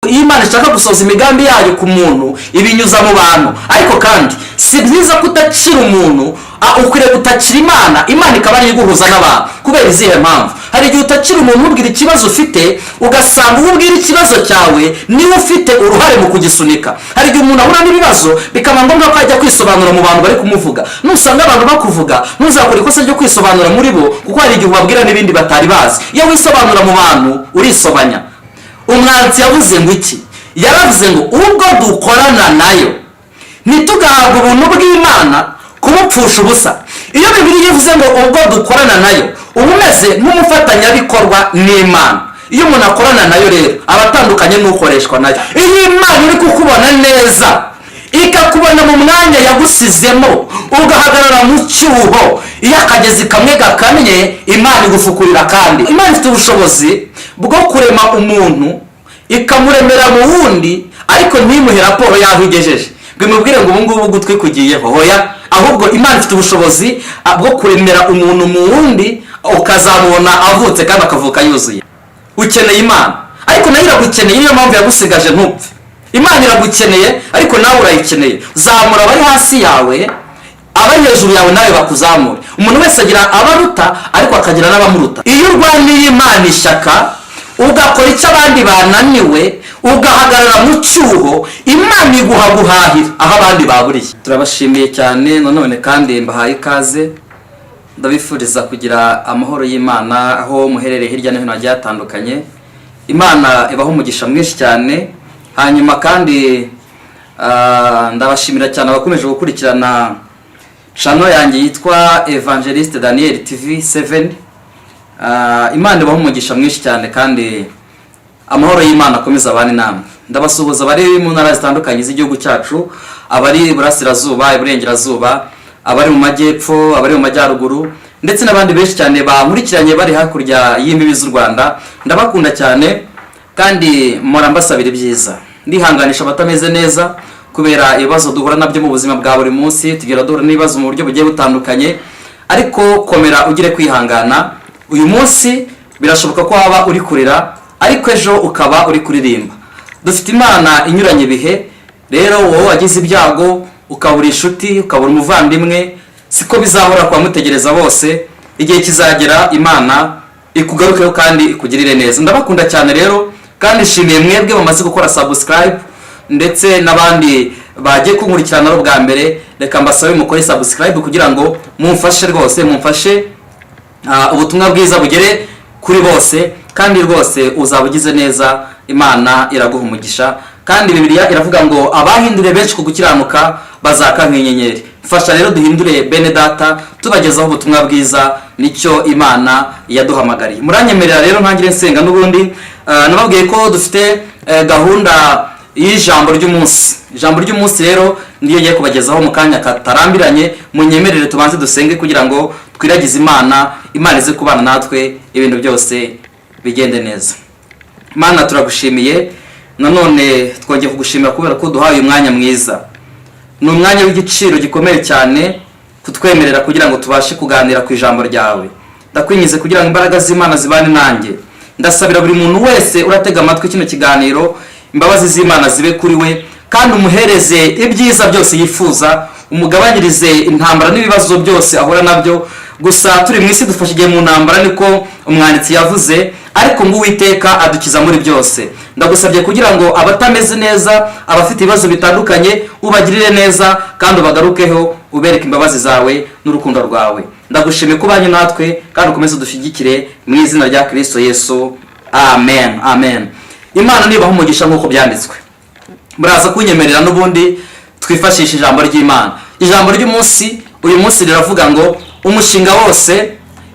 iyo Imana ishaka gusoza imigambi yayo ku muntu ibinyuza mu bantu, ariko kandi si byiza kutakira umuntu ukwiriye gutakira Imana ikaba ari iguhuza n'abantu. Kubera izihe mpamvu? Hari igihe utakira umuntu ubwira ikibazo ufite, ugasanga uwo ubwira ikibazo cyawe niwe ufite uruhare mu kugisunika. Hari igihe umuntu ahura n'ibibazo bikaba ngombwa ko ajya kwisobanura mu bantu bari kumuvuga. Nusanga abantu bakuvuga ntuzakore ikosa ryo kwisobanura muri bo, kuko hari igihe ubabwira n'ibindi batari bazi. Iyo wisobanura mu bantu urisobanya. Umwanditsi yavuze ngo iki? Yaravuze ngo ubwo dukorana nayo ntitugahabwe ubuntu bw'Imana kumupfusha ubusa. Iyo Bibiliya ivuze ngo ubwo dukorana nayo, uba umeze nk'umufatanyabikorwa n'Imana. Iyo umuntu akorana nayo rero aba atandukanye n'ukoreshwa nayo. Iyo Imana iri kukubona neza ikakubona mu mwanya yagusizemo, ugahagarara mu cyuho, iyo akagezi kamwe gakamye Imana igufukurira kandi. Imana ifite ubushobozi bwo kurema umuntu ikamuremera mu wundi, ariko ntimuhe raporo y'aho igejeje ngo imubwire ngo ubu ngubu gutwi kugiyeho. Hoya, ahubwo Imana ifite ubushobozi bwo kuremera umuntu mu wundi ukazamubona avutse kandi akavuka yuzuye. Ukeneye Imana, ariko nayo iragukeneye, niyo mpamvu yagusigaje ntupfe. Imana iragukeneye ariko nawe urayikeneye. Zamura abari hasi yawe, abari hejuru yawe nawe bakuzamure. Umuntu wese agira abaruta ariko akagira n'abamuruta. Iyo urwaniye Imana ishyaka ugakora icyo abandi bananiwe, ugahagarara mu cyuho, Imana iguha guhahira aho abandi baburiye. Turabashimiye cyane nanone kandi mbahaye ikaze. Ndabifuriza kugira amahoro y'Imana aho muherereye hirya no hino hagiye hatandukanye. Imana ibaho umugisha mwinshi cyane. Hanyuma kandi ndabashimira cyane abakomeje gukurikirana channel yanjye yitwa Evangeliste Daniel TV 7. Imana ibaho umugisha mwinshi cyane kandi amahoro y'Imana akomeza abane namwe. Ndabasuhuza bari mu ntara zitandukanye z'igihugu cyacu, abari burasirazuba, iburengerazuba, abari mu majyepfo, abari mu majyaruguru, ndetse n'abandi benshi cyane bankurikiranye bari hakurya y'imbibi z'u Rwanda. Ndabakunda cyane kandi mpora mbasabira ibyiza. Ndihanganisha abatameze neza kubera ibibazo duhura nabyo mu buzima bwa buri munsi. Tugira duhura n'ibibazo mu buryo bugiye butandukanye, ariko komera ugire kwihangana. Uyu munsi birashoboka ko waba uri kurira, ariko ejo ukaba uri kuririmba. Dufite Imana inyuranye ibihe. Rero wowe wagize ibyago, ukabura inshuti, ukabura umuvandimwe, siko bizahora kwa mutegereza bose. Igihe kizagera Imana ikugarukeho kandi ikugirire neza. Ndabakunda cyane rero kandi nshimiye mwebwe bamaze gukora subscribe, ndetse n'abandi bagiye kunkurikirana ro bwa mbere. Reka mbasabe mukore subscribe kugira ngo mumfashe rwose, mumfashe ubutumwa bwiza bugere kuri bose, kandi rwose uzabugize neza Imana iraguha umugisha. Kandi Bibiliya iravuga ngo abahindure benshi ku gukiranuka bazaka nk'inyenyeri. Fasha rero duhindure bene data tubagezaho ubutumwa bwiza, nicyo Imana yaduhamagariye. Muranyemerera rero ntangire nsenga. N'ubundi nababwiye ko dufite gahunda y'ijambo ry'umunsi. Ijambo ry'umunsi rero ndiyo ngiye kubagezaho mu kanya katarambiranye. Munyemerere tubanze dusenge kugira ngo twiragize Imana ize kubana natwe, ibintu byose bigende neza. Imana turagushimiye, nanone twongeye kugushimira kubera ko duhaye umwanya mwiza. Ni umwanya w'igiciro gikomeye cyane kutwemerera kugira ngo tubashe kuganira ku ijambo ryawe. Ndakwinyize kugira ngo imbaraga z'Imana zibane nanjye. Ndasabira buri muntu wese uratega amatwi kino kiganiro, imbabazi z'Imana zibe kuri we, kandi umuhereze ibyiza byose yifuza, umugabanyirize intambara n'ibibazo byose ahura nabyo. Gusa turi mu isi dufashe igihe mu ntambara, niko umwanditsi yavuze, ariko ngo Uwiteka adukiza muri byose. Ndagusabye kugira ngo abatameze neza, abafite ibibazo bitandukanye, ubagirire neza kandi ubagarukeho, ubereke imbabazi zawe n'urukundo rwawe. Ndagushimiye kubanye natwe kandi ukomeze udushyigikire mu izina rya Kristo Yesu. Amen. Amen. Imana nibaho umugisha nk'uko byanditswe. Muraza kunyemerera n'ubundi twifashisha ijambo ry'Imana. Ijambo ry'umunsi uyu munsi riravuga ngo umushinga wose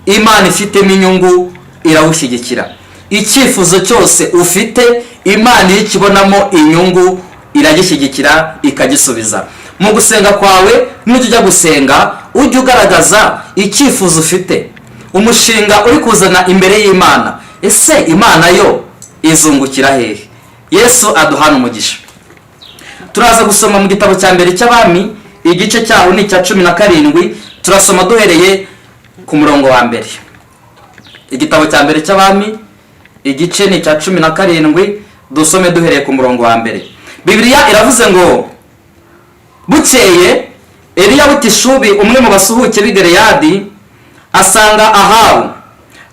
Imana ifitemo inyungu irawushyigikira. Icyifuzo cyose ufite Imana iyo ikibonamo inyungu iragishyigikira ikagisubiza. Mu gusenga kwawe n'ujya ujya gusenga ujye ugaragaza icyifuzo ufite, umushinga uri kuzana imbere y'Imana. Ese Imana yo izungukira hehe? Yesu aduhana umugisha. Turaza gusoma mu gitabo cya mbere cy'Abami, igice cyaho ni cya 17. Turasoma duhereye ku murongo wa mbere. Igitabo cya mbere cy'Abami, igice ni cya 17, dusome duhereye ku murongo wa mbere. Bibiliya iravuze ngo bukeye Eliya w'itishubi umwe mu basuhuke b'i Galeyadi asanga Ahabu,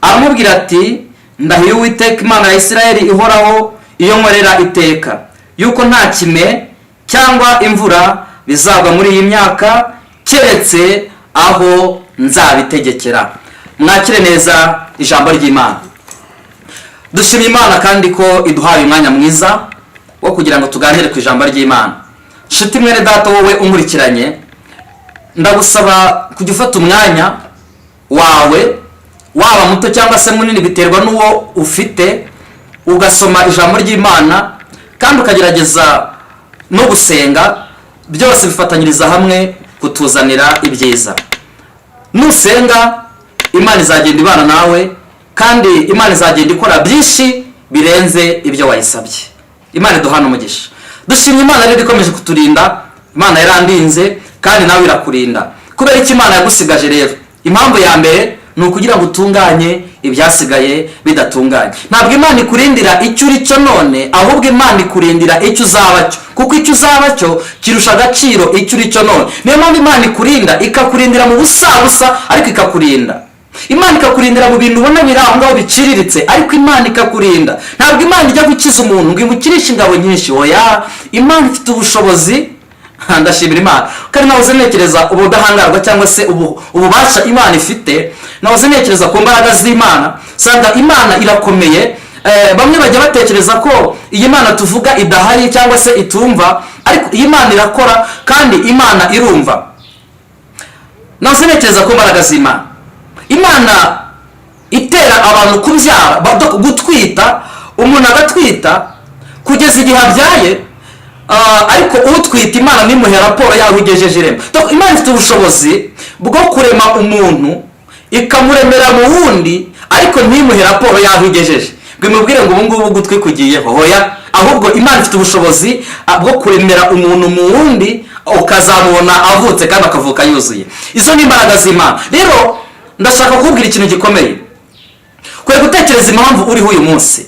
aramubwira ati ndahiye Uwiteka Imana ya Isirayeli ihoraho iyo nkorera iteka yuko nta kime cyangwa imvura bizagwa muri iyi myaka keretse aho nzabitegekera. Mwakire neza ijambo ry'Imana. Dushimye Imana kandi ko iduhaye umwanya mwiza wo kugira ngo tuganire ku ijambo ry'Imana. Nshuti mwene data wowe umurikiranye, ndagusaba kujya ufata umwanya wawe, waba muto cyangwa se munini biterwa n'uwo ufite, ugasoma ijambo ry'Imana kandi ukagerageza no gusenga. Byose bifatanyiriza hamwe kutuzanira ibyiza. Nusenga Imana izagenda ibana nawe kandi Imana izagenda ikora byinshi birenze ibyo wayisabye. Imana iduhana umugisha. Dushimye Imana rero ikomeje kuturinda. Imana yarandinze kandi nawe irakurinda. Kubera iki Imana yagusigaje rero? Impamvu ya mbere ni ukugira ngo utunganye ibyasigaye bidatunganye. Ntabwo Imana ikurindira icyo uri cyo none, ahubwo Imana ikurindira icyo uzaba cyo, kuko icyo uzaba cyo kirusha agaciro icyo uri cyo none. Niyo mpamvu Imana ikurinda, ikakurindira mu busabusa ariko ikakurinda. Imana ikakurindira mu bintu ubona biri aho ngaho biciriritse, ariko Imana ikakurinda. Ntabwo Imana ijya gukiza umuntu ngo imukirishe ingabo nyinshi. Oya, Imana ifite ubushobozi. Ndashimira Imana kandi nahoze ntekereza ubudahangarwa cyangwa se ububasha Imana ifite. Nahoze ntekereza ku mbaraga z'Imana, sanga Imana irakomeye. Bamwe bajya batekereza ko iyi Mana tuvuga idahari cyangwa se itumva, ariko iyi Mana irakora kandi Imana irumva. Nahoze ntekereza ku mbaraga z'Imana. Imana itera abantu kubyara, gutwita, umuntu agatwita kugeza igihe abyaye, ariko utwita Imana nimuhe raporo yaho igejeje irema. Imana ifite ubushobozi bwo kurema umuntu ikamuremera mu wundi, ariko ntimuhe raporo yaho igejeje ngo imubwire ngo ubu ngubu gutwi kugiyeho. Hoya, ahubwo Imana ifite ubushobozi bwo kuremera umuntu mu wundi ukazamubona avutse kandi akavuka yuzuye. Izo ni imbaraga z'Imana. Rero ndashaka kukubwira ikintu gikomeye. Kwe gutekereza impamvu uriho uyu munsi,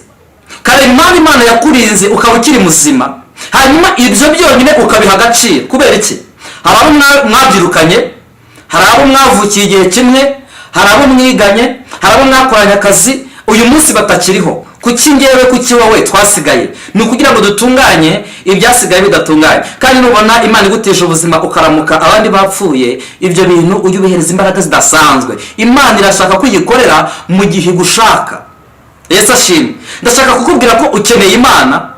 kare Imana yakurinze ukaba ukiri muzima, hanyuma ibyo byonyine ukabiha agaciro. Kubera iki? Hari abo mwabyirukanye, hari abo mwavukiye igihe kimwe, hari abo mwiganye, hari abo mwakoranye akazi, uyu munsi batakiriho. Kuki ngewe, kuki wowe twasigaye? Ni ukugira ngo dutunganye ibyasigaye bidatunganye. Kandi nubona Imana igutesha ubuzima ukaramuka abandi bapfuye, ibyo bintu ujye ubihereza imbaraga zidasanzwe. Imana irashaka kuyikorera mu gihe igushaka. Yesu ashimwe. Ndashaka kukubwira ko ukeneye Imana,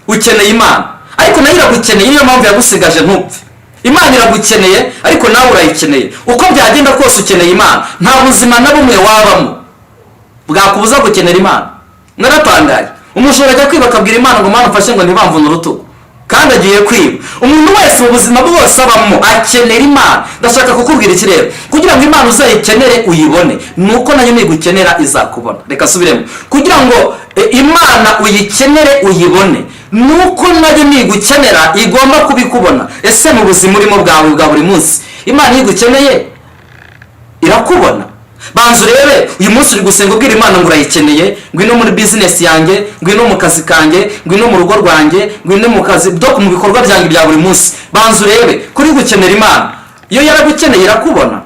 ukeneye Imana, ariko nayo iragukeneye. Niyo mpamvu yagusigaje ntupfe. Imana iragukeneye ariko nawe urayikeneye. Uko byagenda kose ukeneye Imana. Nta buzima na bumwe wabamo bwakubuza gukenera Imana. Naratangaye, umushobora ajya kwiba akabwira Imana ngo Mana mfashe ngo ntibamvune urutugu, kandi agiye kwiba. Umuntu wese mu buzima bwose abamo akenera Imana. Ndashaka kukubwira iki rero? Kugira ngo Imana uzayikenere uyibone, nuko nayo nigukenera izakubona. Reka subiremo. Kugira ngo Imana uyikenere uyibone, nuko nayo nigukenera igomba kubikubona. Ese mu buzima urimo bwawe bwa buri munsi, Imana igukeneye irakubona? Banzu rebe, uyu munsi uri gusenga ubwira Imana ngo urayikeneye, ngwino muri business yanjye, ngwino mu kazi kanjye, ngwino mu rugo rwanjye, ngwino mu kazi doko mu bikorwa byanjye bya buri munsi. Banzu rebe, kuri gukenera Imana. Iyo yaragukeneye irakubona.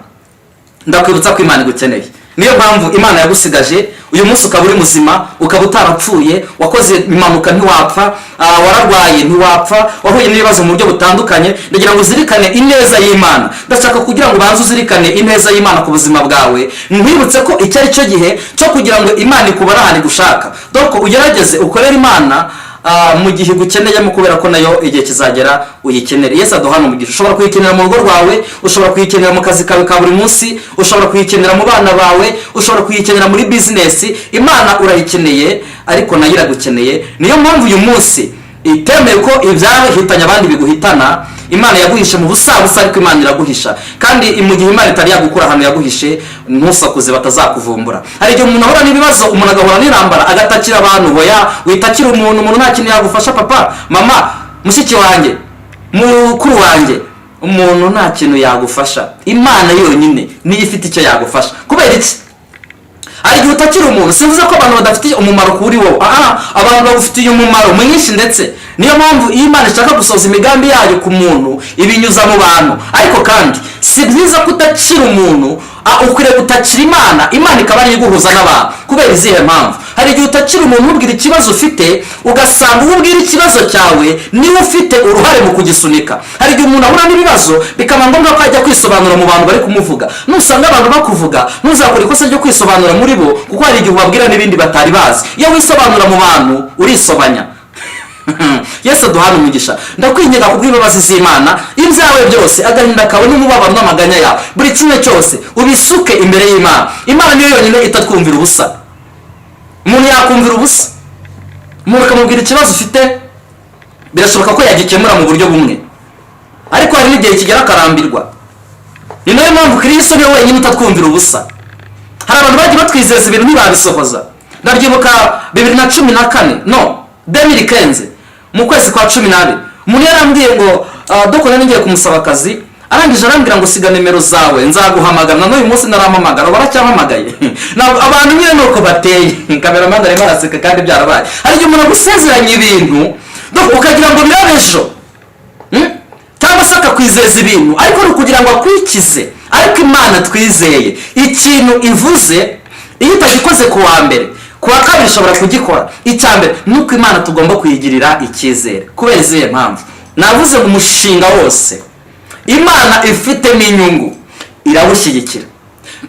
Ndakwibutsa ko Imana igukeneye. Niyo mpamvu Imana yagusigaje uyu munsi ukaba uri muzima, ukaba utarapfuye, wakoze impanuka ntiwapfa, wararwaye ntiwapfa, wahuye n'ibibazo mu buryo butandukanye. Ndagira ngo uzirikane ineza y'Imana. Ndashaka kugira ngo banze uzirikane ineza y'Imana ku buzima bwawe. Nkwibutse ko icyo ari cyo gihe cyo kugira ngo Imana ikubare ahantu igushaka. Doko ugerageze ukorere Imana mu gihe gukeneyemo, kubera ko nayo igihe kizagera uyikenere. Yesu aduhana umugisha. Ushobora kuyikenera mu rugo rwawe, ushobora kuyikenera mu kazi kawe ka buri munsi, ushobora kuyikenera mu bana bawe, ushobora kuyikenera muri business. Imana urayikeneye ariko nayo iragukeneye. Niyo mpamvu uyu munsi itemeye ko ibyahitanye abandi biguhitana. Imana yaguhishe mu busabusa, ariko Imana iraguhisha. Kandi mu gihe Imana itari yagukura ahantu yaguhishe, ntusakuze batazakuvumbura. Hari igihe umuntu ahura n'ibibazo, umuntu agahura n'irambara agatakira abantu. Hoya, witakira umuntu nta kintu yagufasha. Papa, mama, mushiki wanjye, mukuru wanjye, umuntu nta kintu yagufasha. Imana yonyine niyo ifite icyo yagufasha. Kubera iki? hari igihe utakiri umuntu. Simvuze ko abantu badafitiye umumaro kuri wowe, abantu bagufitiye umumaro mwinshi, ndetse niyo mpamvu iyo Imana ishaka gusohoza imigambi yayo ku muntu ibinyuza mu bantu. Ariko kandi si byiza ko utakiri umuntu, ukwiriye gutakira Imana ikaba ari iguhuza n'abantu. Kubera izihe mpamvu? Hari igihe utakiri umuntu ubwira ikibazo ufite, ugasanga uwo ubwira ikibazo cyawe niwe ufite uruhare mu kugisunika. Hari igihe umuntu ahura n'ibibazo bikaba ngombwa ko ajya kwisobanura mu bantu bari kumuvuga. Nusanga abantu bakuvuga, ntuzakore ikosa ryo kwisobanura muri bo, kuko hari igihe ubabwira n'ibindi batari bazi. Iyo wisobanura mu bantu urisobanya. Yesu duhana umugisha. Ndakwinginga kubw'imbabazi z'Imana, ibyawe byose, agahinda kawe n'umubabaro n'amaganya yawe, buri kimwe cyose ubisuke imbere y'Imana. Imana niyo yonyine itatwumvira ubusa. Umuntu yakumvira ubusa, umuntu akamubwira ikibazo ufite, birashoboka ko yagikemura mu buryo bumwe, ariko hari n'igihe kigera akarambirwa. Ni nayo mpamvu Kristo niwe wenyine utatwumvira ubusa. Hari abantu bagiye batwizeza ibintu ntibabisohoza. Ndabyibuka 2015 mu kwezi kwa 12, umuntu yarambwiye ngo dukora ngiye kumusaba akazi, arangije arambwira ngo siga nimero zawe nzaguhamagara. N'uyu munsi narampamagara, baracyamamagaye. Abantu nyine nuko bateye. Cameraman arimo araseka kandi byarabaye. Hari igihe umuntu agusezeranya ibintu ukagira ngo birabejo, cyangwa se akakwizeza ibintu ariko ni ukugira ngo akwikize. Ariko Imana twizeye, ikintu ivuze iyo itagikoze ku wa mbere, ku wa kabiri ishobora kugikora. Icya mbere nuko Imana tugomba kuyigirira icyizere. Kubera izihe mpamvu? Navuze ngo umushinga wose Imana ifitemo inyungu irawushyigikira.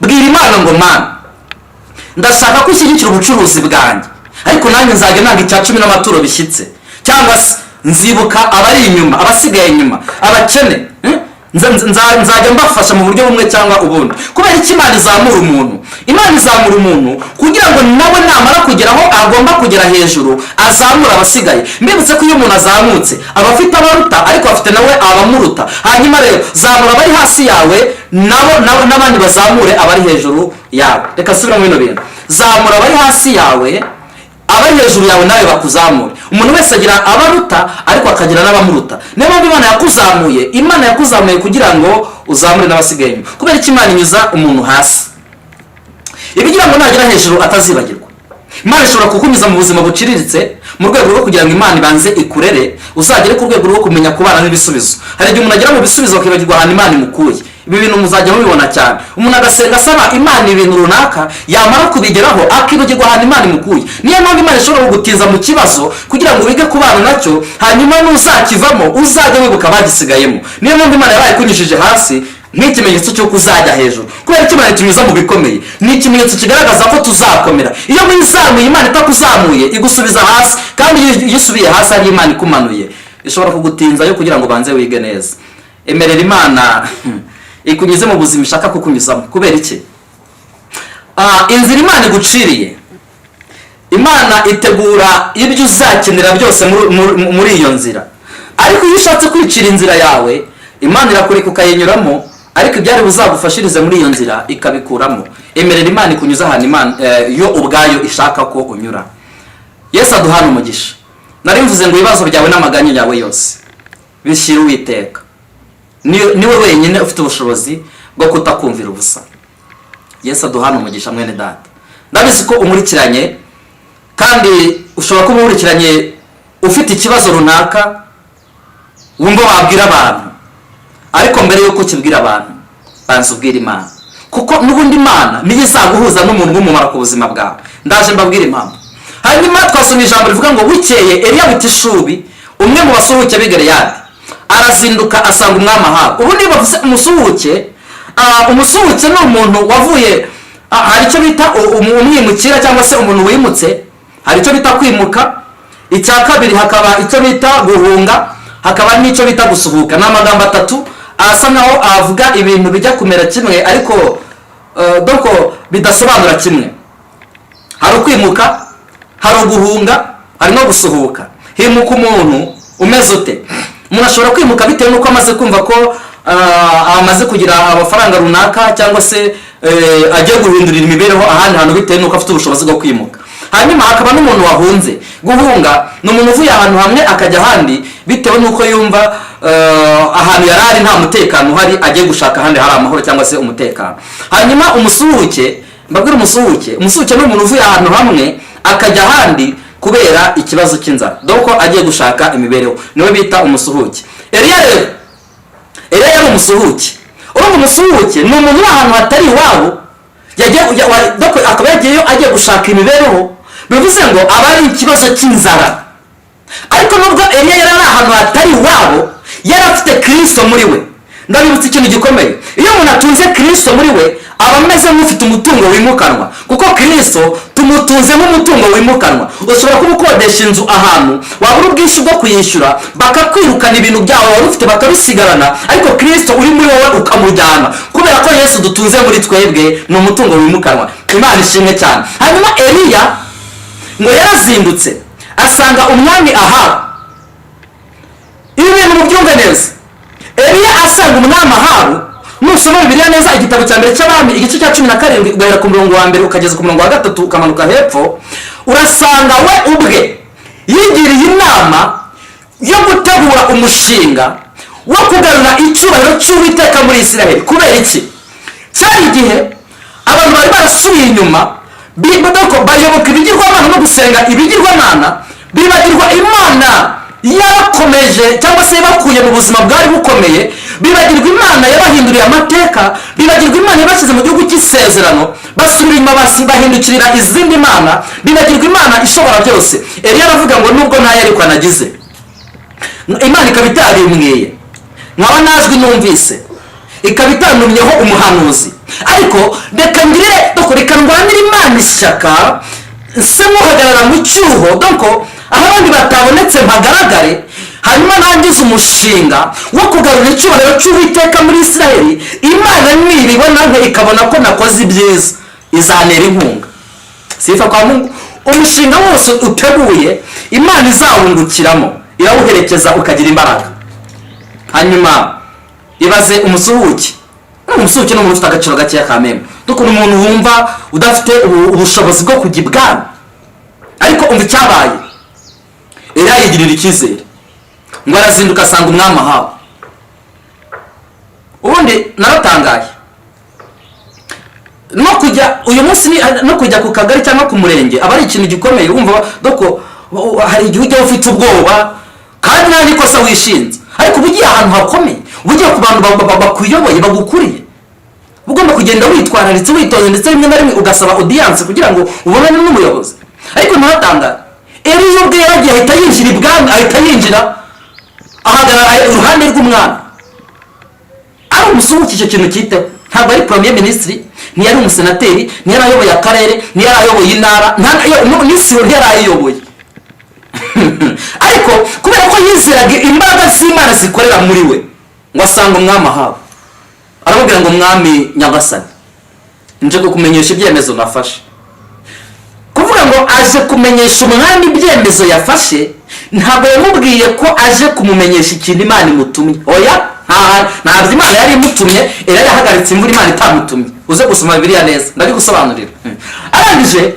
Bwira Imana ngo Mana, ndashaka ko ushyigikira ubucuruzi bwanjye, ariko nanjye nzajya nanga icya 10 n'amaturo bishyitse, cyangwa se nzibuka abari inyuma, abasigaye inyuma, abakene, nzajya mbafasha mu buryo bumwe cyangwa ubundi. Kubera iki Imana izamura umuntu? Imana izamura umuntu kugira ngo nawe namara kugera aho agomba kugera hejuru, azamura abasigaye. Mbibutse ko iyo umuntu azamutse aba afite abaruta, ariko afite nawe abamuruta. Hanyuma rero zamura abari hasi yawe, nabo n'abandi bazamure abari hejuru yawe. Reka subiramo bino bintu: zamura abari hasi yawe, abari hejuru yawe nawe bakuzamure. Umuntu wese agira abaruta, ariko akagira n'abamuruta. Niyo mpamvu Imana yakuzamuye kugira ngo uzamure n'abasigaye. Kubera iki Imana inyuza umuntu hasi? Ibigira ngo nagera hejuru atazibagirwa. Imana ishobora kukunyuza mu buzima buciriritse mu rwego rwo kugira ngo Imana ibanze ikurere, uzagere ku rwego rwo kumenya kubana n'ibisubizo. Hari igihe umuntu agera mu bisubizo akibagirwa ahantu Imana imukuye. Ibi bintu muzajya mubibona cyane. Umuntu agasenga asaba Imana ibintu runaka, yamara kubigeraho akibagirwa ahantu Imana imukuye. Niyo mpamvu Imana ishobora kugutiza mu kibazo kugira ngo wige kubana nacyo, hanyuma nuzakivamo uzajya wibuka abagisigayemo. Niyo mpamvu Imana yabaye kunyujije hasi nk'ikimenyetso cy'uko uzajya hejuru. Kubera ko Imana tunyuza mu bikomeye, ni ikimenyetso kigaragaza ko tuzakomera. Iyo wizamuye Imana itakuzamuye igusubiza hasi, kandi iyo usubiye hasi ari Imana ikumanuye, ishobora kugutinza yo kugira ngo banze wige neza. Emerera Imana ikunyuze mu buzima ishaka kukunyuzamo. Kubera iki? Inzira Imana iguciriye, Imana itegura ibyo uzakenera byose muri iyo nzira. Ariko iyo ushatse kwicira inzira yawe, Imana irakureka ukayinyuramo, ariko ibyari buzagufashirize muri iyo nzira ikabikuramo. Emerera Imana ikunyuza ahantu Imana yo ubwayo ishaka ko unyura. Yesu aduhana umugisha. Nari mvuze ngo ibibazo byawe n'amaganya yawe yose bishyira Uwiteka. Niwe wenyine ufite ubushobozi bwo kutakumvira ubusa. Yesu aduhana umugisha mwene data. Ndabizi ko umurikiranye, kandi ushobora kuba umurikiranye ufite ikibazo runaka wumva wabwira abantu, ariko mbere yuko ukibwira abantu banza ubwira Imana, kuko n'ubundi Imana niyo izaguhuza n'umuntu w'umumaro ku buzima bwawe. Ndaje mbabwire impamvu. Hanyuma twasomye ijambo rivuga ngo bukeye Eliya w'itishubi, umwe mu basuhuke b'i Galeyadi, arazinduka asanga umwami Ahabu. Ubu niba bavuze umusuhuke, umusuhuke ni umuntu wavuye, hari icyo bita umwimukira cyangwa se umuntu wimutse, hari icyo bita kwimuka. Icya kabiri hakaba icyo bita guhunga, hakaba n'icyo bita gusuhuka. Ni amagambo atatu asa naho avuga ibintu bijya kumera kimwe, ariko doko bidasobanura kimwe. Hari ukwimuka, hari uguhunga, hari no gusuhuka. Himuka umuntu umeze ute? Umuntu ashobora kwimuka bitewe n'uko amaze kumva ko amaze kugira amafaranga runaka, cyangwa se agiye guhindurira imibereho ahandi hantu bitewe n'uko afite ubushobozi bwo kwimuka. Hanyuma hakaba n'umuntu wahunze. Guhunga ni umuntu uvuye ahantu hamwe akajya ahandi bitewe n'uko yumva ahantu yari ari nta mutekano uhari, agiye gushaka ahandi hari amahoro cyangwa se umutekano. Hanyuma umusuhuke mbabwira umusuhuke ni umuntu uvuye ahantu hamwe akajya ahandi kubera ikibazo cy'inzara, doko agiye gushaka imibereho, niwe bita umusuhuke. Eliya yari umusuhuke. Urumva umusuhuke ni umuntu uri ahantu hatari iwabo, akaba yagiyeyo agiye gushaka imibereho, bivuze ngo aba ari ikibazo cy'inzara. Ariko nubwo Eliya yari ari ahantu hatari iwabo, yari afite Kristo muri we. Ndabibutsa ikintu gikomeye, iyo umuntu atunze Kristo muri we aba ameze nk'ufite umutungo wimukanwa, kuko Kristo tumutunze nk'umutungo wimukanwa. Ushobora kuba ukodesha inzu ahantu, wabura ubwishyu bwo kuyishyura, bakakwirukana ibintu byawe wari ufite bakabisigarana, ariko Kristo uri muri wowe ukamujyana, kubera ko Yesu dutunze muri twebwe ni umutungo wimukanwa. Imana ishimwe cyane. Hanyuma Eliya ngo yarazindutse asanga umwami Ahabu. Ibi bintu mubyumve neza, Eliya asanga umwami Ahabu, nusoma Bibiliya neza igitabo cya mbere cy'Abami igice cya 17 ugahera ku murongo wa mbere ukageza ku murongo wa 3 ukamanuka hepfo, urasanga we ubwe yigiriye inama yo gutegura umushinga wo kugarura icyubahiro cy'Uwiteka muri Isiraheli. Kubera iki? Cyari igihe abantu bari barasubiye inyuma, bayoboka ibigirwamana no gusenga ibigirwamana, bibagirwa Imana yarakomeje cyangwa se bakuye mu buzima bwari bukomeye, bibagirwa Imana yabahinduriye amateka, bibagirwa Imana yabashyize mu gihugu cy'isezerano, basubira inyuma bahindukirira izindi mana, bibagirwa Imana ishobora byose. Eliya aravuga ngo nubwo ntayo ariko anagize, Imana ikaba itabimbwiye, nkaba najwi numvise, ikaba itanumyeho umuhanuzi, ariko reka ndwanire Imana ishyaka, se muhagarara mu cyuho, doko aho abandi batabonetse mpagaragare, hanyuma nangize umushinga wo kugarura icyubahiro cy'Uwiteka muri Isiraheli. Imana nibibona ikabona ko nakoze ibyiza, izanera inkunga. Sifa kwa Mungu. Umushinga wose uteguye Imana izawungukiramo, irawuherekeza ukagira imbaraga. Hanyuma ibaze umusuhuke. Umusuhuke ni umuntu ufite agaciro gakeya ka meme, dukora umuntu wumva udafite ubushobozi bwo kujya ibwami. Ariko umva icyabaye, Eliya yigirira icyizere ngo arazinduka asanga umwami Ahabu. Ubundi naratangaye no kujya uyu munsi no kujya ku kagari cyangwa ku murenge aba ari ikintu gikomeye. Wumva doko hari igihe ujya ufite ubwoba kandi nta nikosa wishinze, ariko ubugiye ahantu hakomeye, ubugiye ku bantu bakuyoboye bagukuriye, ugomba kugenda witwararitse witonze, ndetse rimwe na rimwe ugasaba audience kugira ngo ubonane n'umuyobozi. Ariko naratangaye, Eliya ubwe yaragiye ahita yinjira ibwami, ahita yinjira ahagarara uruhande rw'umwami. Ari umusuhuke icyo kintu cyiteho, ntabwo ari premier ministre, ntiyari umusenateri, ntiyari ayoboye akarere, ntiyari ayoboye intara, n'isibo ntiyari ayoboye. Ariko kubera ko yizeraga imbaraga z'Imana zikorera muri we, ngo asanga umwami Ahabu, aramubwira ngo mwami nyagasani, nje kukumenyesha ibyemezo nafashe. Kuvuga ngo aje kumenyesha umwami ibyemezo yafashe, ntabwo yamubwiye ko aje kumumenyesha ikintu Imana imutumye. Oya, ntabwo Imana yari imutumye, Eliya yahagaritse imvura Imana itamutumye. Uze gusoma Bibiliya neza, ndari gusobanurira. Arangije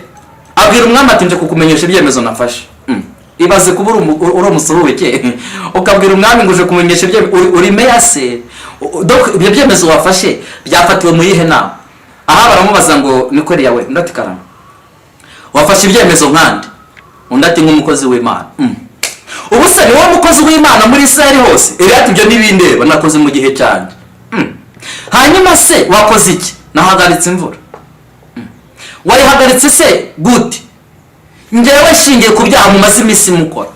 abwira umwami ati nje kukumenyesha ibyemezo nafashe. Ibaze kuba uri umusuhuke ukabwira umwami ngo uje kumenyesha ibyemezo, uri meya se, ibyo byemezo wafashe byafatiwe mu yihe nama? Aha baramubaza ngo niko Eliya we, ndati karama wafashe ibyemezo nkandi, undi ati nk'umukozi w'Imana. Ubu se ni wowe mukozi w'Imana muri Isiraheli hose? Eliya ati ibyo n'ibindeba nakoze mu gihe cyane. Hanyuma se wakoze iki? Nahagaritse imvura. Wayihagaritse se gute? Njyewe shingiye ku byaha mumaze iminsi mukora,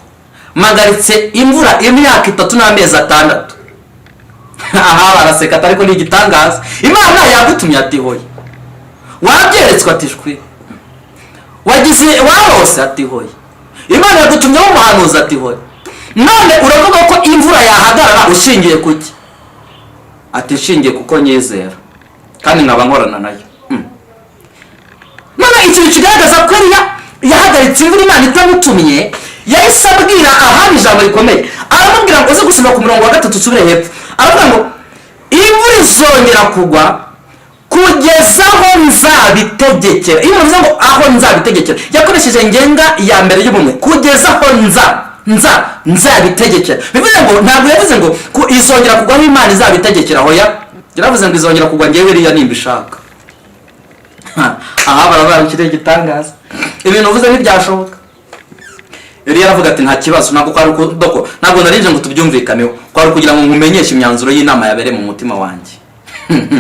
mpagaritse imvura imyaka 3 n'amezi 6. Aha baraseka, ariko ni igitangaza. Imana yagutumye ati hoye. Wabyeretswe ati shwi. Wagize warose ati hoye. Imana yagutumye umuhanuzi ati hoye. None uravuga ko imvura yahagarara ushingiye kuki? Ati shingiye kuko nyizera kandi nkaba nkorana nayo. None ikintu kigaragaza ko yahagaritse imvura Imana itamutumye, yahise abwira Ahabu ijambo rikomeye. Aramubwira ngo uze gusoma ku murongo wa 3 usubire hepfo. Aravuga ngo imvura izongera kugwa kugeza aho nzabitegekera. Iyo uvuze ngo aho nzabitegekera, yakoresheje ngenga ya mbere y'ubumwe, kugeza aho nzabitegekera. Bivuze ngo ntabwo yavuze ngo izongera kugwa aho Imana izabitegekera. Hoya, yaravuze ngo izongera kugwa ngewe Eliya nimbishaka. aha baravuga ikirere gitangaza ibintu uvuze ntibyashoboka. Eliya aravuga ati nta kibazo, ntabwo kwari doko, ntabwo narinje ngo tubyumvikaneho, kwari kugira ngo nkumenyeshe imyanzuro y'inama yabereye mu mutima wanjye.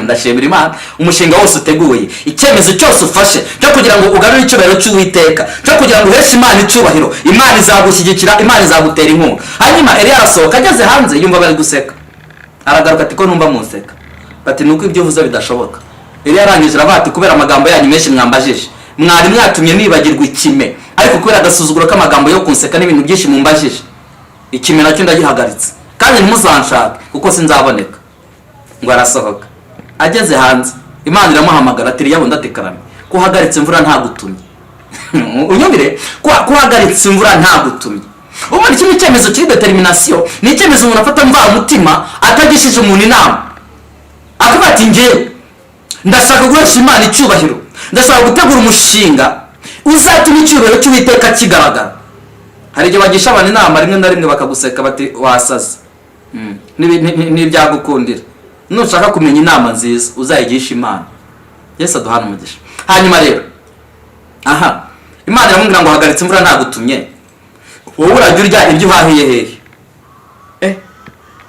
Ndashimira Imana umushinga wose uteguye, icyemezo cyose ufashe cyo kugira ngo ugarure icyubahiro cy'Uwiteka, cyo kugira ngo uheshe Imana icyubahiro, Imana izagushyigikira, Imana izagutera inkunga. Hanyuma Eliya arasohoka, ageze hanze yumva bari guseka, aragaruka ati ko numva museka. Bati nuko ibyo uvuze bidashoboka. Eliya arangije aravuga ati kubera amagambo yanyu menshi mwambajije, mwari mwatumye nibagirwa ikime, ariko kubera agasuzuguro k'amagambo yo kunseka n'ibintu byinshi mumbajije, ikime nacyo ndagihagaritse, kandi ntimuzanshake kuko sinzaboneka. Ngo arasohoka, ageze hanze Imana iramuhamagara ati Eliya ndatekarame, kuhagaritse imvura ntagutumye. Unyumvire, kuhagaritse imvura ntagutumye. Ubundi iki ni icyemezo kiri determination, ni icyemezo umuntu afata mva umutima atagishije umuntu inama, akavuga ati njye ndashaka guhesha Imana icyubahiro, ndashaka gutegura umushinga uzatuma icyubahiro cy'Uwiteka kigaragara. Hari igihe bagisha abantu inama rimwe na rimwe bakaguseka bati wasaze, n'ibyagukundira. Nushaka kumenya inama nziza uzayigisha Imana. Yesu aduhana umugisha. Hanyuma rero Imana iramubwira ngo hagaritse imvura ntagutumye, wowe urajya urya ibyo uhahiye hehe?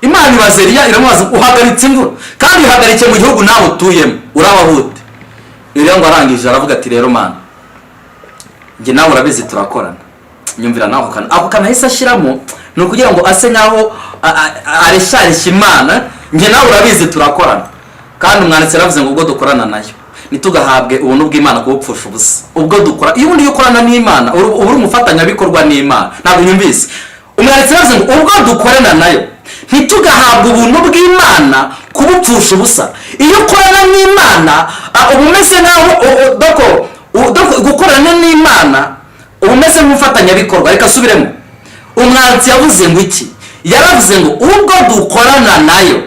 Imana ibaze Eliya, iramubaza uhagaritse imvura kandi uhagarikiye mu gihugu nawe utuyemo, urabahute. Eliya ngo arangije aravuga ati rero Mana, njye nawe urabizi turakorana. Nyumvira nawe ako kana hise ashyiramo ni ukugira ngo ase nkaho aresharisha Imana, njye nawe urabizi turakorana. Kandi umwanditsi yaravuze ngo ubwo dukorana nayo nitugahabwe ubuntu bw'Imana kubupfusha ubusa. Ubwo dukora, iyo undi ukorana n'Imana uba uri umufatanyabikorwa n'Imana. Ntabwo nyumvise umwanditsi yaravuze ngo ubwo dukorana nayo ntitugahabwe ubuntu bw'Imana kubupfusha ubusa. Iyo ukorana n'Imana uba umeze nkaho gukorana n'Imana uba umeze nk'umufatanyabikorwa. Reka subiremo, umwanditsi yavuze ngo iki? Yaravuze ngo ubwo dukorana nayo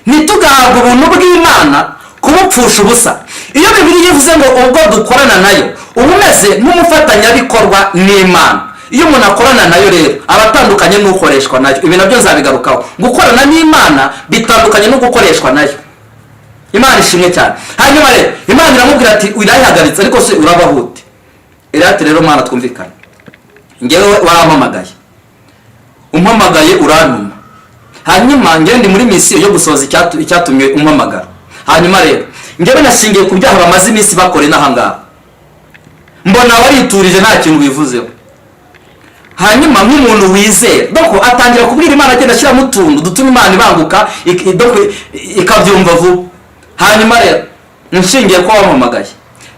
ntitugahabwe ubuntu bw'Imana kubupfusha ubusa. Iyo Bibiliya ivuze ngo ubwo dukorana nayo uba umeze nk'umufatanyabikorwa n'Imana. Iyo umuntu akorana nayo rero aba atandukanye n'ukoreshwa nayo. Ibi nabyo nzabigarukaho. Gukorana n'Imana bitandukanye no gukoreshwa nayo. Imana ishimwe cyane. Hanyuma rero Imana iramubwira ati wirayihagaritse ariko se urabahute. Ati rero Mana twumvikane, ngewe warampamagaye, umpamagaye urantuma, hanyuma ngewe ndi muri misiyo yo gusohoza icyatumye umpamagara. Hanyuma rero ngewe nashingiye ku byaha bamaze iminsi bakore n'ahangaha, mbona wariturije nta kintu wivuzeho. Hanyuma nk'umuntu wizera doko atangira kubwira Imana, agenda ashyiramo utuntu dutuma Imana ibanguka ikabyumva vuba. Hanyuma rero nshingiye ko wampamagaye,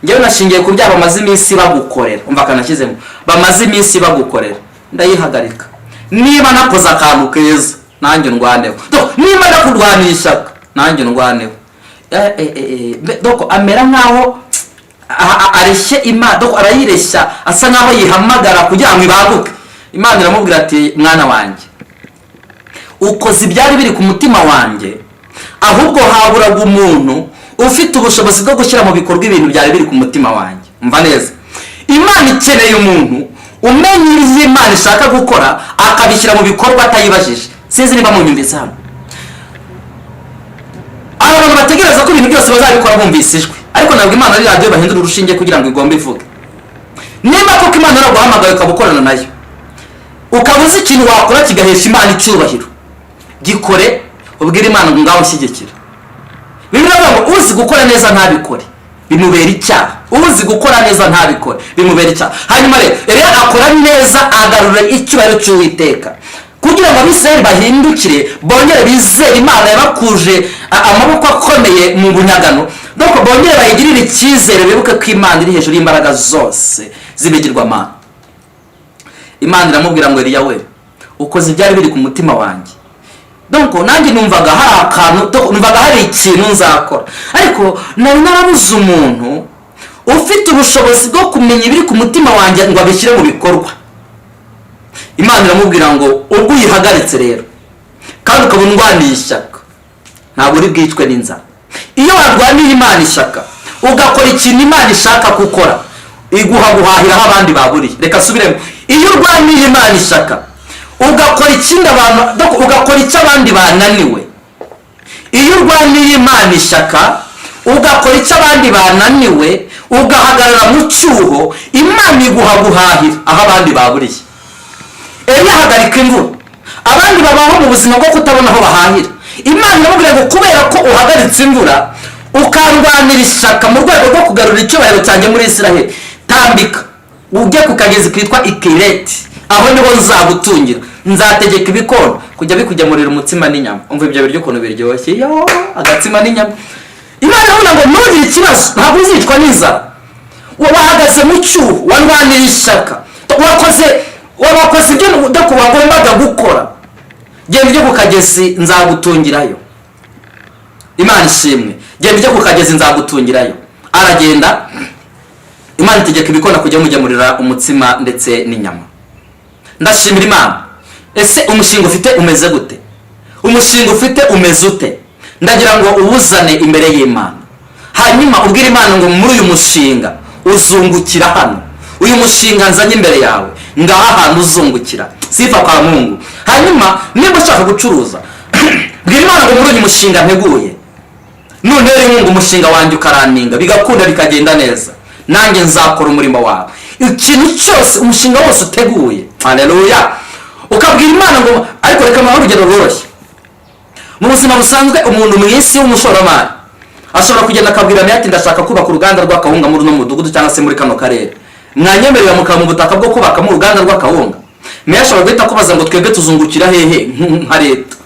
ngewe nashingiye ku byaha bamaze iminsi bagukorera, umva kanashyizemo bamaze iminsi bagukorera, ndayihagarika. Niba nakoze akantu keza nanjye ndwaneho, niba nakurwanishaga nanjye ndwaneho. Doko amera nkaho areshye Imana, doko arayireshya, asa nkaho yihamagara kugira ngo ibaguke. Imana iramubwira ati mwana wanjye, ukoze ibyari biri ku mutima wanjye, ahubwo haburaga umuntu ufite ubushobozi bwo gushyira mu bikorwa ibintu byari biri ku mutima wanjye. Umva neza, Imana ikeneye umuntu umenya ibyo Imana ishaka gukora akabishyira mu bikorwa atayibajije. Sinzi niba munyumvise hano. Abantu bategereza ko ibintu byose bazabikora bumvise ijwi, ariko ntabwo Imana ari radiyo bahindura urushinge kugira ngo igombe ivuge. Niba koko Imana yaraguhamagaye ukabukorana nayo, ukaba uzi ikintu wakora kigahesha Imana icyubahiro, gikore, ubwire Imana ngo ngaho ushyigikira. Bibiliya ngo uzi gukora neza ntabikore bimubera icyaha, uzi gukora neza ntabikore bimubera icyaha. Hanyuma rero Eliya akora neza, agarura icyubahiro cy'Uwiteka kugira ngo Abisirayeli bahindukire, bongere bizere Imana yabakuje amaboko akomeye mu bunyagano, doko bongere bayigirire icyizere, bibuke ko Imana iri hejuru y'imbaraga zose z'ibigirwamana. Imana iramubwira ngo Eliya we, ukoze ibyari biri ku mutima wanjye. Donc nanjye numvaga hari akantu, numvaga hari ikintu nzakora, ariko nari narabuze umuntu ufite ubushobozi bwo kumenya ibiri ku mutima wanjye ngo abishyire mu bikorwa. Imana iramubwira ngo ubwo uyihagaritse rero kandi ukabona undwaniye ishyaka, ntabwo uri bwicwe n'inzara. Iyo warwaniye Imana ishyaka ugakora ikintu Imana ishaka gukora, iguha guhahiraho abandi baburiye. Reka subiremo, iyo urwaniye Imana ishyaka ugakora ikindi ugakora icyo abandi bananiwe, iyo urwaniye Imana ishyaka ugakora icyo abandi bananiwe, ugahagarara mu cyuho, Imana iguha guhahira aho abandi baburiye. Eliya ahagarika imvura, abandi babaho mu buzima bwo kutabona aho bahahira. Imana iramubwira ngo kubera ko uhagaritse imvura ukarwanira ishyaka mu rwego rwo kugarura icyubahiro cyanjye muri Isiraheli, tambika ujye ku kagezi kitwa Ikireti, aho niho nzagutungira, nzategeka ibikona kujya bikugemurira umutsima n'inyama. Umva ibyo biryo ukuntu biryoshye, yo agatsima n'inyama. Imana irabona ngo ntugire ikibazo, ntabwo uzicwa n'inzara. Wahagaze mu cyuho, warwanira ishyaka, wakoze ibyo wagombaga gukora, genda ujye ku kagezi nzagutungirayo. Imana ishimwe, genda ujye ku kagezi nzagutungirayo. Aragenda, Imana itegeka ibikona kujya mugemurira umutsima ndetse n'inyama. Ndashimira Imana. Ese umushinga ufite umeze gute? Umushinga ufite umeze ute? Ndagira ngo uwuzane imbere y'Imana, hanyuma ubwire Imana ngo muri uyu mushinga uzungukira hano. Uyu mushinga nzanye imbere yawe, ngaha hantu uzungukira, sifa kwa Mungu. Hanyuma niba ushaka gucuruza, bwira Imana ngo muri uyu mushinga nteguye, none rero umushinga wanjye ukaraninga bigakunda bikagenda neza, nanjye nzakora umurimo wawe. Ikintu cyose, umushinga wose uteguye, haleluya, ukabwira Imana ngo, ariko reka mpahe urugero rworoshye. Mu buzima busanzwe umuntu mu isi w'umushoramari ashobora kugenda akabwira Meya ati ndashaka kubaka uruganda rw'akawunga muri uno mudugudu cyangwa se muri kano karere, mwanyemerera mukaba mu butaka bwo kubakamo uruganda rw'akawunga. Meya ashobora guhita kubaza ngo twebwe tuzungukira hehe nka leta?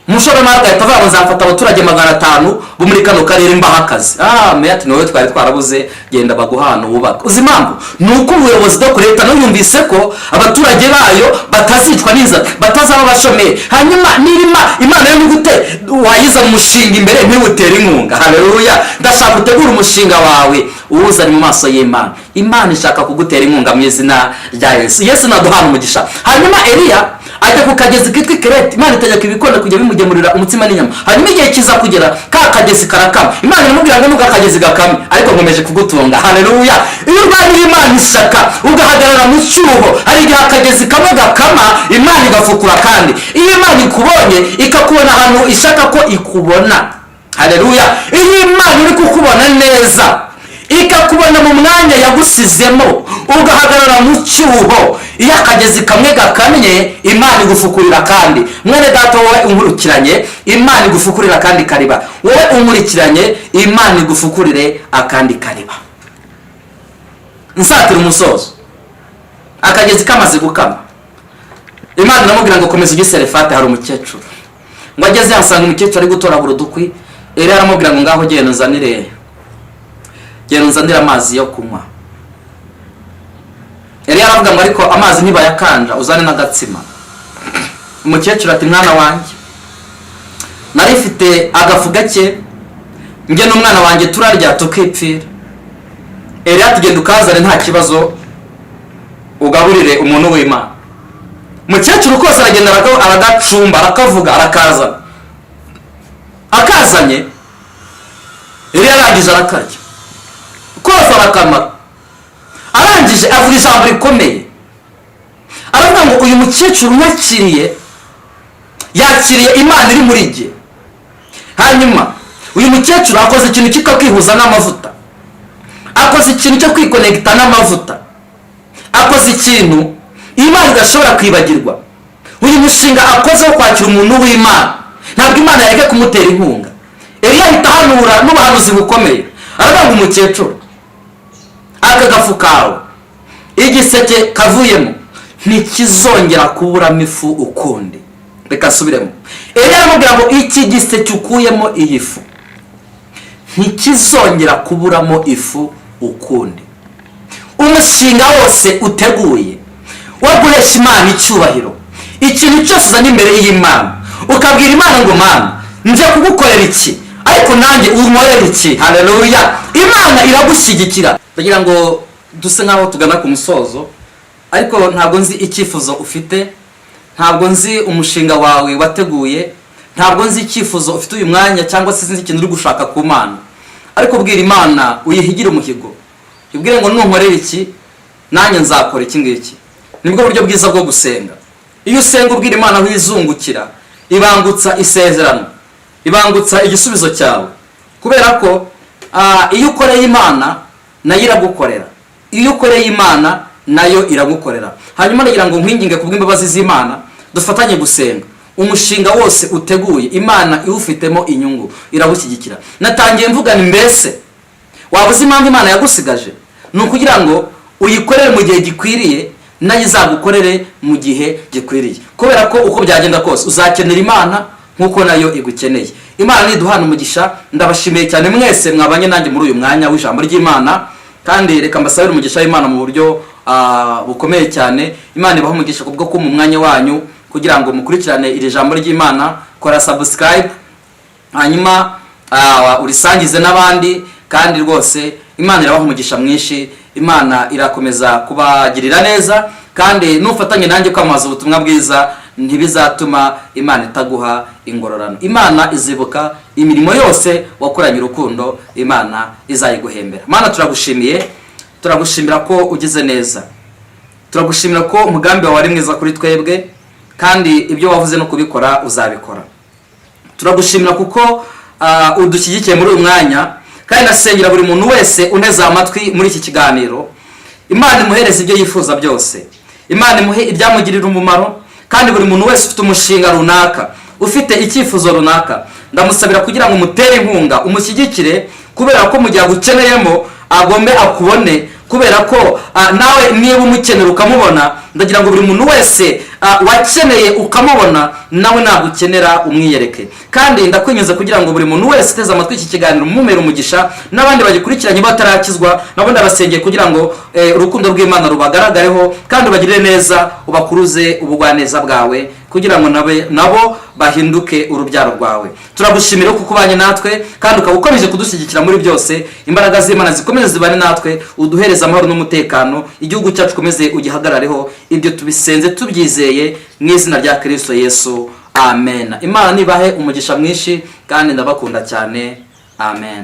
Umushoramari agahita avuga ngo nzafata abaturage 500 bo muri kano karere mbaha akazi. Meya ati nowe twari twarabuze, genda baguhana wubaka. Uzi impamvu? Nuko ubuyobozi bwo leta yumvise ko abaturage bayo batazicwa n'inzara, batazaba bashomeye. Hanyuma nirima Imana yo gute wayiza mu mushinga imbere ntiwutera inkunga. Haleluya. Ndashaka gutegura umushinga wawe uwuzanye mu maso y'Imana. Imana ishaka kugutera inkunga mu izina rya Yesu. Yesu naduhana umugisha. Hanyuma Eliya ajya ku kagezi kitwa Ikireti, Imana itegeka ibikona kujya bimugemurira umutsima n'inyama. Hanyuma igihe kiza kugera, ka kagezi karakama. Imana iramubwira ngo kagezi gakame, ariko nkomeje kugutunga. Haleluya. Iyo urwanira Imana ishyaka ugahagarara mu cyuho, hari igihe akagezi kamwe gakama, Imana igafukura kandi. Iyo Imana ikubonye ikakubona ahantu ishaka ko ikubona, haleluya, iyo Imana iri kukubona neza ikakubona mu mwanya yagusizemo ugahagarara mu cyuho, iyo akagezi kamwe gakamye, Imana igufukurira kandi. Mwene data wowe unkurikiranye, Imana igufukurira kandi kariba. Wowe unkurikiranye, Imana igufukurire akandi kariba. Nsatira umusozo, akagezi kamaze gukama, Imana iramubwira ngo komeza ujye Serefate. Hari umukecuru ngo ageze yasanga umukecuru ari gutoragura udukwi. Eliya aramubwira ngo ngaho genda unzanire amazi yo kunywa. Eliya aravuga ngo ariko amazi ntibayakanja, uzane n'agatsima. Umukecuru ati mwana wanjye, nari mfite agafu gake, njye n'umwana wanjye turarya tukipfira. Eliya ati genda ukazane nta kibazo ugaburire umuntu w'Imana. Umukecuru kose aragenda aragacumba, arakavuga, arakazana. Akazanye, Eliya arangije arakarya kose arakamara. Arangije avuga ijambo rikomeye, aravuga ngo uyu mukecuru yakiriye Imana iri muri jye. Hanyuma uyu mukecuru akoze ikintu cyitwa kwihuza n'amavuta, akoze ikintu cyo kwikonekita n'amavuta, akoze ikintu Imana idashobora kwibagirwa. Uyu mushinga akoze wo kwakira umuntu w'Imana, ntabwo Imana yareke kumutera inkunga. Eliya ahita ahanura n'ubuhanuzi bukomeye, aravuga ngo umukecuru, aka gafu kawe igiseke kavuyemo ntikizongera kuburamo ifu ukundi. Reka subiremo. Eliya aramubwira ngo iki giseke ukuyemo iyi fu ntikizongera kuburamo ifu ukundi. Umushinga wose uteguye wo guhesha Imana icyubahiro, ikintu cyose uzanye imbere y'Imana ukabwira Imana ngo Mana nje kugukorera iki, ariko nanjye unkorera iki, haleluya, Imana iragushyigikira. Ndagira ngo duse nkaho tugana ku musozo, ariko ntabwo nzi icyifuzo ufite, ntabwo nzi umushinga wawe wateguye, ntabwo nzi icyifuzo ufite uyu mwanya, cyangwa se sinzi ikintu uri gushaka ku Mana. Ariko bwira Imana, uyihigire umuhigo, ibwire ngo nunkorera iki nanjye nzakora iki ngiki. Nibwo buryo bwiza bwo gusenga. Iyo usenga ubwira Imana aho izungukira, ibangutsa isezerano, ibangutsa igisubizo cyawe, kubera ko iyo ukoreye Imana nayo iragukorera, iyo ukoreye Imana nayo iragukorera. Hanyuma nagira ngo nkwinginge kubw'imbabazi z'Imana dufatanye gusenga. Umushinga wose uteguye Imana iwufitemo inyungu iragushyigikira. Natangiye mvugana mbese waba uzi impamvu Imana yagusigaje? Ni ukugira ngo uyikorere mu gihe gikwiriye, nayo izagukorere mu gihe gikwiriye, kubera ko uko byagenda kose uzakenera Imana nk'uko nayo igukeneye. Imana niduhana umugisha. Ndabashimiye cyane mwese mwabanye nanjye muri uyu mwanya w'ijambo ry'Imana, kandi reka mbasabire umugisha w'Imana mu buryo bukomeye cyane. Imana ibaha umugisha kubwo ko mu mwanya wanyu kugira ngo mukurikirane iri jambo ry'Imana. Kora subscribe, hanyuma urisangize n'abandi, kandi rwose Imana irabaha umugisha mwinshi. Imana irakomeza kubagirira neza, kandi nufatanye nanjye kwamaza ubutumwa bwiza ntibizatuma Imana itaguha ingororano. Imana izibuka imirimo yose wakoranye urukundo, Imana izayiguhembera. Mana turagushimiye, turagushimira ko ugize neza, turagushimira ko umugambi wawe ari mwiza kuri twebwe, kandi ibyo wavuze no kubikora uzabikora. Turagushimira kuko udushyigikiye muri uyu mwanya, kandi nasengera buri muntu wese uneze amatwi muri iki kiganiro. Imana imuhereze ibyo yifuza byose, Imana imuhe ibyamugirira umumaro, kandi buri muntu wese ufite umushinga runaka, ufite icyifuzo runaka, ndamusabira kugira ngo umutere inkunga, umushyigikire, kubera ko mu gihe agukeneyemo agombe akubone, kubera ko nawe niba umukenera ukamubona, ndagira ngo buri muntu wese wakeneye ukamubona nawe nagukenera umwiyereke. Kandi ndakwinjiza kugira ngo buri muntu wese uteze amatwi iki kiganiro umumere umugisha, n'abandi bagikurikiranye batarakizwa nabo ndabasengeye kugira ngo urukundo rw'Imana rubagaragareho, kandi ubagirire neza, ubakuruze ubugwaneza bwawe, kugira ngo nabo bahinduke urubyaro rwawe. Turagushimira kuko ubanye natwe, kandi ukaba ukomeje kudushyigikira muri byose. Imbaraga z'Imana zikomeze zibane natwe, uduhereze amahoro n'umutekano, igihugu cyacu komeze ugihagarareho. Ibyo tubisenze tubyizeye mu izina rya Kristo Yesu, amen. Imana nibahe umugisha mwinshi, kandi ndabakunda cyane, amen.